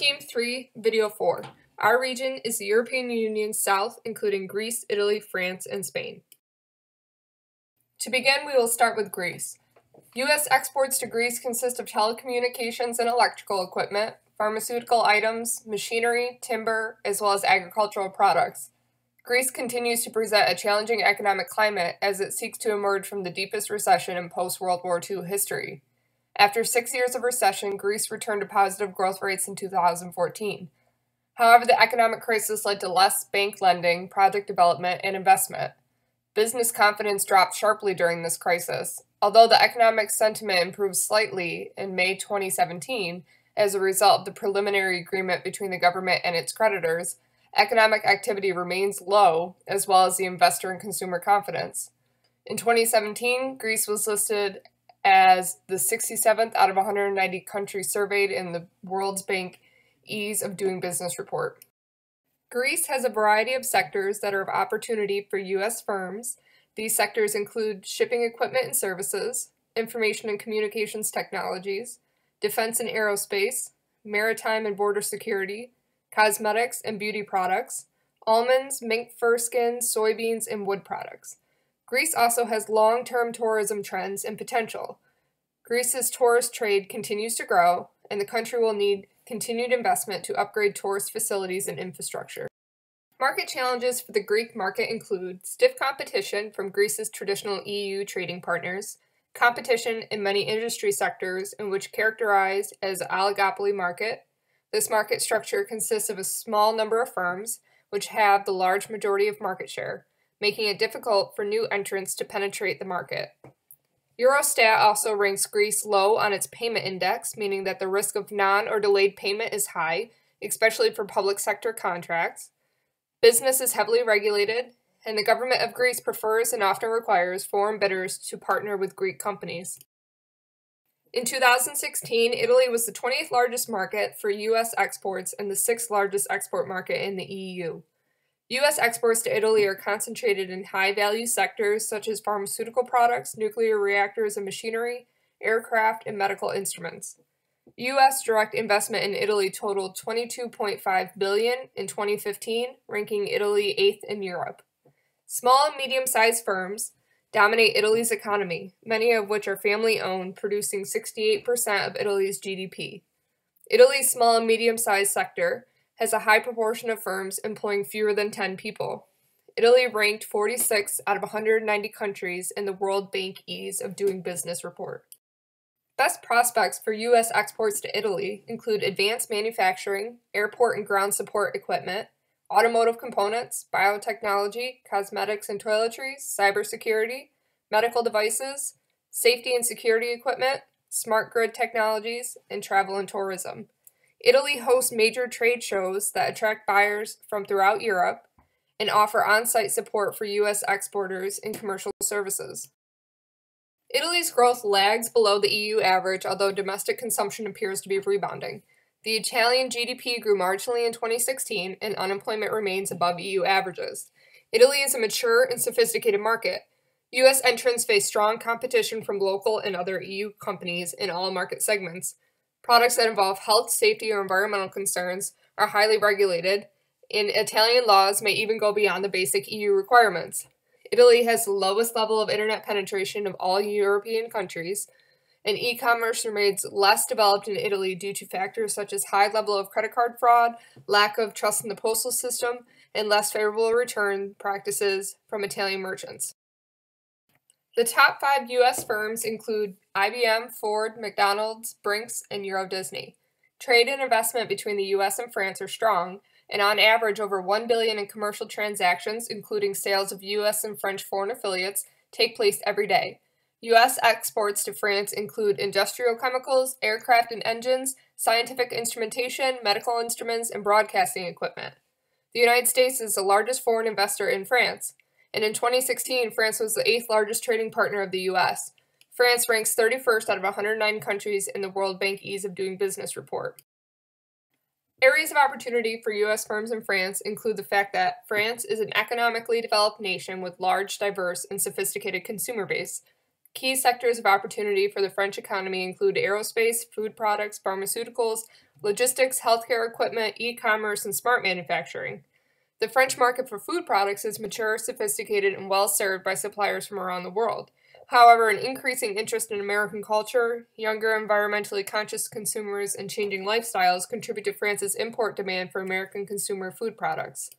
Team 3, Video 4. Our region is the European Union's south, including Greece, Italy, France, and Spain. To begin, we will start with Greece. U.S. exports to Greece consist of telecommunications and electrical equipment, pharmaceutical items, machinery, timber, as well as agricultural products. Greece continues to present a challenging economic climate as it seeks to emerge from the deepest recession in post-World War II history. After 6 years of recession, Greece returned to positive growth rates in 2014. However, the economic crisis led to less bank lending, project development, and investment. Business confidence dropped sharply during this crisis. Although the economic sentiment improved slightly in May 2017 as a result of the preliminary agreement between the government and its creditors, economic activity remains low, as well as the investor and consumer confidence. In 2017, Greece was listed as the 67th out of 190 countries surveyed in the World Bank Ease of Doing Business report. Greece has a variety of sectors that are of opportunity for U.S. firms. These sectors include shipping equipment and services, information and communications technologies, defense and aerospace, maritime and border security, cosmetics and beauty products, almonds, mink fur skins, soybeans, and wood products. Greece also has long-term tourism trends and potential. Greece's tourist trade continues to grow, and the country will need continued investment to upgrade tourist facilities and infrastructure. Market challenges for the Greek market include stiff competition from Greece's traditional EU trading partners, competition in many industry sectors in which characterized as an oligopoly market. This market structure consists of a small number of firms, which have the large majority of market share, making it difficult for new entrants to penetrate the market. Eurostat also ranks Greece low on its payment index, meaning that the risk of non- or delayed payment is high, especially for public sector contracts. Business is heavily regulated, and the government of Greece prefers and often requires foreign bidders to partner with Greek companies. In 2016, Italy was the 20th largest market for U.S. exports and the 6th largest export market in the EU. U.S. exports to Italy are concentrated in high-value sectors such as pharmaceutical products, nuclear reactors and machinery, aircraft, and medical instruments. U.S. direct investment in Italy totaled $22.5 billion in 2015, ranking Italy 8th in Europe. Small and medium-sized firms dominate Italy's economy, many of which are family-owned, producing 68% of Italy's GDP. Italy's small and medium-sized sector has a high proportion of firms employing fewer than 10 people. Italy ranked 46 out of 190 countries in the World Bank Ease of Doing Business report. Best prospects for U.S. exports to Italy include advanced manufacturing, airport and ground support equipment, automotive components, biotechnology, cosmetics and toiletries, cybersecurity, medical devices, safety and security equipment, smart grid technologies, and travel and tourism. Italy hosts major trade shows that attract buyers from throughout Europe and offer on-site support for U.S. exporters and commercial services. Italy's growth lags below the EU average, although domestic consumption appears to be rebounding. The Italian GDP grew marginally in 2016, and unemployment remains above EU averages. Italy is a mature and sophisticated market. U.S. entrants face strong competition from local and other EU companies in all market segments. Products that involve health, safety, or environmental concerns are highly regulated, and Italian laws may even go beyond the basic EU requirements. Italy has the lowest level of internet penetration of all European countries, and e-commerce remains less developed in Italy due to factors such as high level of credit card fraud, lack of trust in the postal system, and less favorable return practices from Italian merchants. The top 5 U.S. firms include IBM, Ford, McDonald's, Brinks, and Euro Disney. Trade and investment between the U.S. and France are strong, and on average over $1 billion in commercial transactions, including sales of U.S. and French foreign affiliates, take place every day. U.S. exports to France include industrial chemicals, aircraft and engines, scientific instrumentation, medical instruments, and broadcasting equipment. The United States is the largest foreign investor in France, and in 2016, France was the 8th largest trading partner of the U.S. France ranks 31st out of 109 countries in the World Bank Ease of Doing Business report. Areas of opportunity for U.S. firms in France include the fact that France is an economically developed nation with large, diverse, and sophisticated consumer base. Key sectors of opportunity for the French economy include aerospace, food products, pharmaceuticals, logistics, healthcare equipment, e-commerce, and smart manufacturing. The French market for food products is mature, sophisticated, and well served by suppliers from around the world. However, an increasing interest in American culture, younger environmentally conscious consumers, and changing lifestyles contribute to France's import demand for American consumer food products.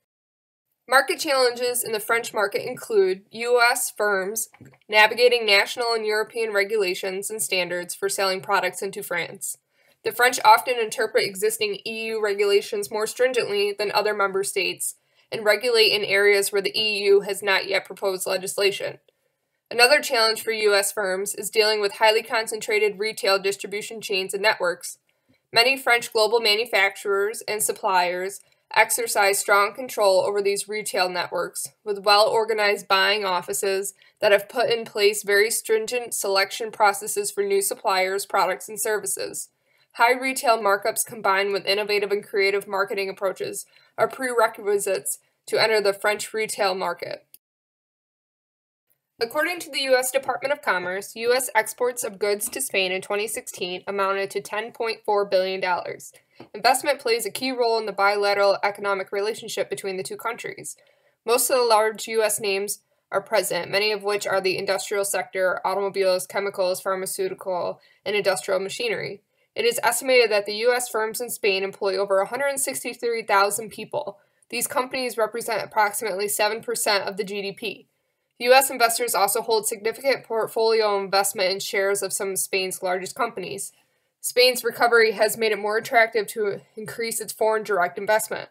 Market challenges in the French market include U.S. firms navigating national and European regulations and standards for selling products into France. The French often interpret existing EU regulations more stringently than other member states and regulate in areas where the EU has not yet proposed legislation. Another challenge for U.S. firms is dealing with highly concentrated retail distribution chains and networks. Many French global manufacturers and suppliers exercise strong control over these retail networks, with well-organized buying offices that have put in place very stringent selection processes for new suppliers, products, and services. High retail markups combined with innovative and creative marketing approaches are prerequisites to enter the French retail market. According to the U.S. Department of Commerce, U.S. exports of goods to Spain in 2016 amounted to $10.4 billion. Investment plays a key role in the bilateral economic relationship between the two countries. Most of the large U.S. names are present, many of which are the industrial sector, automobiles, chemicals, pharmaceutical, and industrial machinery. It is estimated that the U.S. firms in Spain employ over 163,000 people. These companies represent approximately 7% of the GDP. U.S. investors also hold significant portfolio investment in shares of some of Spain's largest companies. Spain's recovery has made it more attractive to increase its foreign direct investment.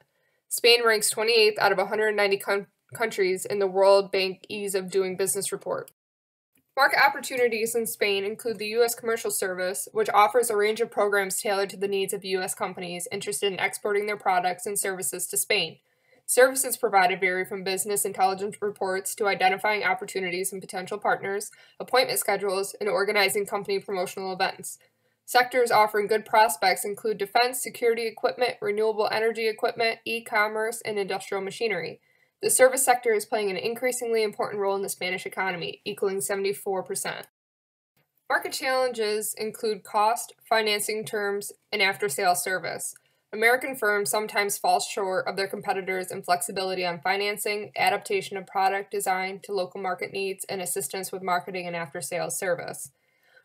Spain ranks 28th out of 190 countries in the World Bank Ease of Doing Business report. Market opportunities in Spain include the U.S. Commercial Service, which offers a range of programs tailored to the needs of U.S. companies interested in exporting their products and services to Spain. Services provided vary from business intelligence reports to identifying opportunities and potential partners, appointment schedules, and organizing company promotional events. Sectors offering good prospects include defense, security equipment, renewable energy equipment, e-commerce, and industrial machinery. The service sector is playing an increasingly important role in the Spanish economy, equaling 74%. Market challenges include cost, financing terms, and after-sales service. American firms sometimes fall short of their competitors in flexibility on financing, adaptation of product design to local market needs, and assistance with marketing and after-sales service.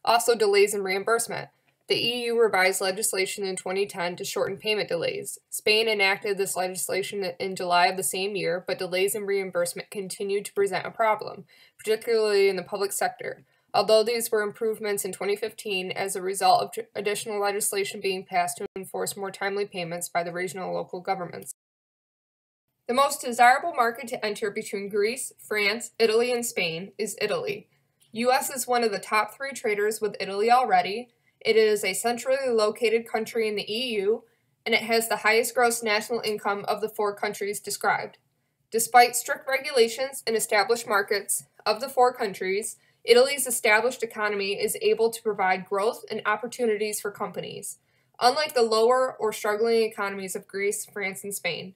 Also, delays in reimbursement. The EU revised legislation in 2010 to shorten payment delays. Spain enacted this legislation in July of the same year, but delays in reimbursement continued to present a problem, particularly in the public sector. Although these were improvements in 2015 as a result of additional legislation being passed to enforce more timely payments by the regional and local governments. The most desirable market to enter between Greece, France, Italy, and Spain is Italy. U.S. is one of the top 3 traders with Italy already. It is a centrally located country in the EU, and it has the highest gross national income of the 4 countries described. Despite strict regulations and established markets of the 4 countries, Italy's established economy is able to provide growth and opportunities for companies, unlike the lower or struggling economies of Greece, France, and Spain.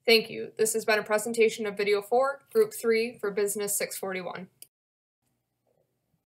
Thank you. This has been a presentation of Video 4, Group 3 for Business 641.